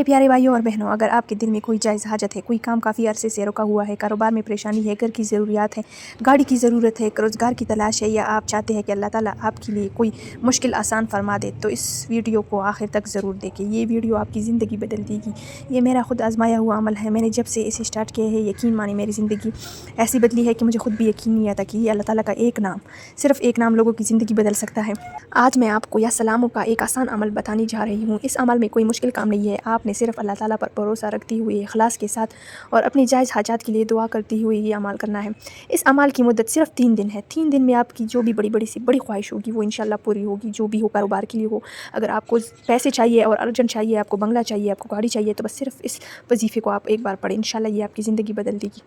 प्यारे भाइयों और बहनों, अगर आपके दिल में कोई जायज़ हाजत है, कोई काम काफ़ी अरसे से रुका हुआ है, कारोबार में परेशानी है, घर की ज़रूरियात है, गाड़ी की ज़रूरत है, रोज़गार की तलाश है, या आप चाहते हैं कि अल्लाह ताला आपके लिए कोई मुश्किल आसान फरमा दे, तो इस वीडियो को आखिर तक ज़रूर देखें। ये वीडियो आपकी ज़िंदगी बदल देगी। ये मेरा खुद आजमाया हुआ अमल है। मैंने जब से इसे स्टार्ट किया है, यकीन माने मेरी ज़िंदगी ऐसी बदली है कि मुझे खुद भी यकीन नहीं आता कि ये अल्लाह ताला का एक नाम, सिर्फ़ एक नाम लोगों की ज़िंदगी बदल सकता है। आज मैं आपको या सलामों का एक आसान अमल बताने जा रही हूँ। इस अमल में कोई मुश्किल काम नहीं है। आपने सिर्फ़ अल्लाह ताला पर भरोसा रखते हुए, इखलास के साथ और अपनी जायज़ हाजात के लिए दुआ करते हुए ये अमल करना है। इस अमल की मुद्दत सिर्फ़ 3 दिन है। 3 दिन में आपकी जो भी बड़ी से बड़ी ख्वाहिश होगी वो इंशाल्लाह पूरी होगी। जो भी हो, कारोबार के लिए हो, अगर आपको पैसे चाहिए और अर्जेंट चाहिए, आपको बंगला चाहिए, आपको गाड़ी चाहिए, तो बस सिर्फ़ इस वजीफ़े को आप एक बार पढ़ें। इंशाल्लाह ये आपकी ज़िंदगी बदल देगी।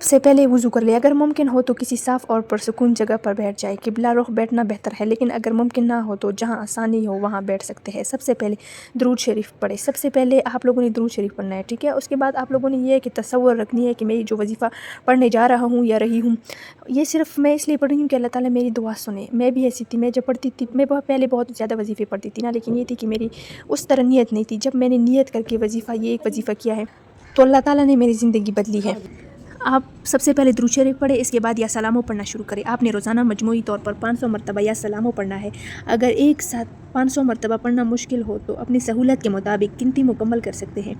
सबसे पहले वज़ू कर ले। अगर मुमकिन हो तो किसी साफ़ और पुरसुकून जगह पर बैठ जाए। किबला रुख बैठना बेहतर है, लेकिन अगर मुमकिन ना हो तो जहाँ आसानी हो वहाँ बैठ सकते हैं। सबसे पहले दुरूद शरीफ पढ़े। सबसे पहले आप लोगों ने दुरूद शरीफ पढ़ना है, ठीक है। उसके बाद आप लोगों ने ये कि तसव्वुर रखनी है कि मैं जो वजीफ़ा पढ़ने जा रहा हूँ या रही हूँ, ये सिर्फ़ मैं इसलिए पढ़ रही हूँ कि अल्लाह ताला मेरी दुआ सुने। मैं भी ऐसी थी, मैं जब पढ़ती थी, मैं पहले बहुत ज़्यादा वजीफ़े पढ़ती थी ना, लेकिन ये थी कि मेरी उस तरह नीयत नहीं थी। जब मैंने नीयत करके वजीफ़ा, ये एक वजीफ़ा किया है, तो अल्लाह ताला ने मेरी ज़िंदगी बदली है। आप सबसे पहले दुरूद शरीफ पढ़े, इसके बाद या सलामो पढ़ना शुरू करें। आपने रोज़ाना मजमूई तौर पर 500 मरतबा या सलामो पढ़ना है। अगर एक साथ 500 मरतबा पढ़ना मुश्किल हो तो अपनी सहूलत के मुताबिक गिनती मुकम्मल कर सकते हैं,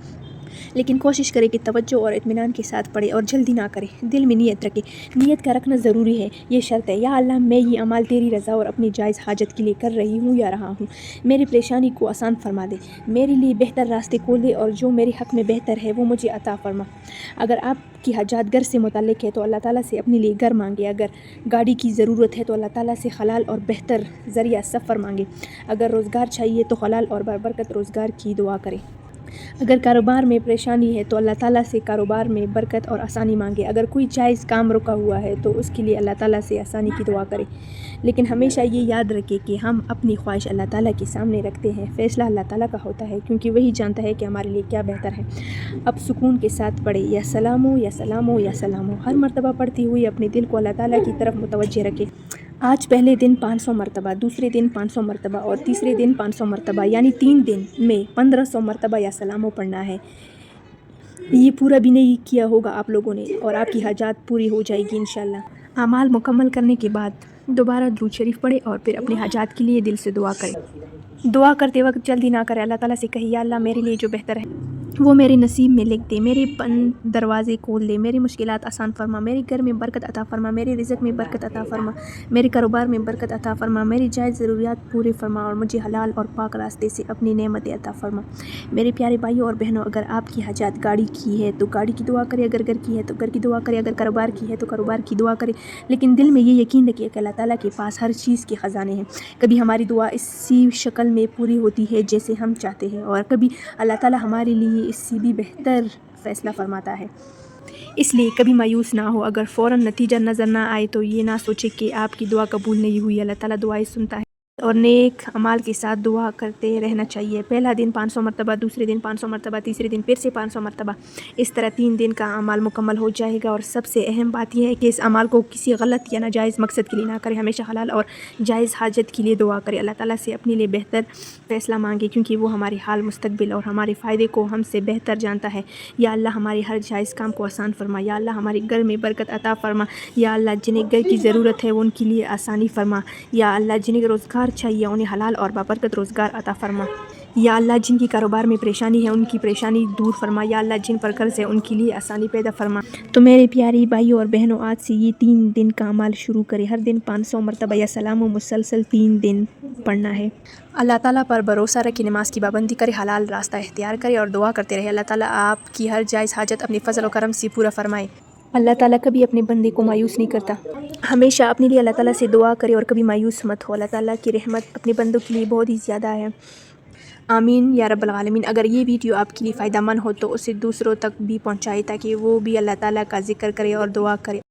लेकिन कोशिश करें कि तवज्जो और इत्मीनान के साथ पढ़ें और जल्दी ना करें। दिल में नीयत रखें। नीयत का रखना ज़रूरी है, ये शर्त है। या अल्लाह, मैं ये अमाल तेरी रज़ा और अपनी जायज़ हाजत के लिए कर रही हूँ या रहा हूँ। मेरी परेशानी को आसान फरमा दे, मेरे लिए बेहतर रास्ते खोल दे, और जो मेरे हक़ में बेहतर है वो मुझे अता फरमा। अगर आपकी हाजात घर से मुताल्लिक़ है तो अल्लाह ताला से अपने लिए घर मांगे। अगर गाड़ी की ज़रूरत है तो अल्लाह ताला से हलाल और बेहतर ज़रिया सफ़र मांगे। अगर रोज़गार चाहिए तो हलाल और बरकत रोज़गार की दुआ करें। अगर कारोबार में परेशानी है तो अल्लाह ताला से कारोबार में बरकत और आसानी मांगे। अगर कोई जायज़ काम रुका हुआ है तो उसके लिए अल्लाह ताला से आसानी की दुआ करें। लेकिन हमेशा ये याद रखें कि हम अपनी ख्वाहिश अल्लाह ताला के सामने रखते हैं। फ़ैसला अल्लाह ताला का होता है, क्योंकि वही जानता है कि हमारे लिए क्या बेहतर है। अब सुकून के साथ पढ़े, या सलामो या सलामो या सलामो। हर मरतबा पढ़ती हुई अपने दिल को अल्लाह ताला की तरफ मुतवज्जे रखें। आज पहले दिन 500 मरतबा, दूसरे दिन 500 मरतबा और तीसरे दिन 500 मरतबा, यानी 3 दिन में 1500 मरतबा या सलामो पढ़ना है। ये पूरा भी नहीं किया होगा आप लोगों ने, और आपकी हाजात पूरी हो जाएगी इंशाल्लाह। अमाल मुकम्मल करने के बाद दोबारा दुरूद शरीफ पढ़े और फिर अपने हाजात के लिए दिल से दुआ करें। दुआ करते वक्त जल्दी ना करें। अल्लाह ताला से कहिए, या अल्लाह, मेरे लिए जो बेहतर है वो मेरे नसीब में लिख दे, मेरे दरवाज़े खोल दे, मेरी मुश्किलात आसान फरमा, मेरे घर में बरकत अता फरमा, मेरे रिज़्क़ में बरकत अता फरमा, मेरे कारोबार में बरकत अता फरमा, मेरी जायज़ ज़रूरियात पूरी फरमा, और मुझे हलाल और पाक रास्ते से अपनी नेमतें अता फरमा। मेरे प्यारे भाइयों और बहनों, अगर आपकी हाजात गाड़ी की है तो गाड़ी की दुआ करें, अगर घर की है तो घर की दुआ करें, अगर कारोबार की है तो कारोबार की दुआ करें, लेकिन दिल में ये यकीन रखिए कि अल्लाह ताला के पास हर चीज़ के ख़जाने हैं। कभी हमारी दुआ इसी शक्ल में पूरी होती है जैसे हम चाहते हैं, और कभी अल्लाह ताला हमारे लिए इससे भी बेहतर फ़ैसला फरमाता है। इसलिए कभी मायूस ना हो। अगर फ़ौरन नतीजा नज़र ना आए तो ये ना सोचे कि आपकी दुआ कबूल नहीं हुई। अल्लाह ताला दुआएं सुनता है, और नेक अमाल के साथ दुआ करते रहना चाहिए। पहला दिन 500 मरतबा, दूसरे दिन 500 मरतबा, तीसरे दिन फिर से 500 मरतबा। इस तरह 3 दिन का अमाल मुकम्मल हो जाएगा। और सबसे अहम बात यह है कि इस अमाल को किसी गलत या नाजायज़ मकसद के लिए ना करें। हमेशा हलाल और जायज़ हाजत के लिए दुआ करें। अल्लाह ताला से अपने लिए बेहतर फ़ैसला मांगे, क्योंकि वो हमारे हाल, मुस्तकबिल और हमारे फ़ायदे को हमसे बेहतर जानता है। या अल्लाह, हमारे हर जायज़ काम को आसान फरमा। या अल्लाह, हमारे घर में बरकत अता फरमा। या अल्लाह, जिन्हें घर की ज़रूरत है उनके लिए आसानी फरमा। या अल्लाह, जिन्हें रोज़गार चाहिए उन्हें हलाल और बाबरकत रोज़गार अता फरमा। या अल्लाह, जिनकी कारोबार में परेशानी है उनकी परेशानी दूर फरमा। या अल्लाह, जिन पर कर्ज़ है उनके लिए आसानी पैदा फरमा। तो मेरे प्यारी भाइयों और बहनों, आज से ये 3 दिन का अमाल शुरू करें। हर दिन 500 मरतबा या सलामो मुसलसल 3 दिन पढ़ना है। अल्लाह ताला पर भरोसा रखें, नमाज की पाबंदी करें, हलाल रास्ता इख्तियार करें और दुआ करते रहे। अल्लाह ताला आपकी हर जायज़ हाजत अपने फ़ज़ल और करम से पूरा फरमाए। अल्लाह ताला कभी अपने बंदे को मायूस नहीं करता। हमेशा अपने लिए अल्लाह ताला से दुआ करे और कभी मायूस मत हो। अल्लाह ताला की रहमत अपने बंदों के लिए बहुत ही ज़्यादा है। आमीन या रब्बल आलमीन। अगर ये वीडियो आपके लिए फ़ायदा मंद हो तो उसे दूसरों तक भी पहुँचाए, ताकि वो भी अल्लाह ताला का ज़िक्र करे और दुआ करे।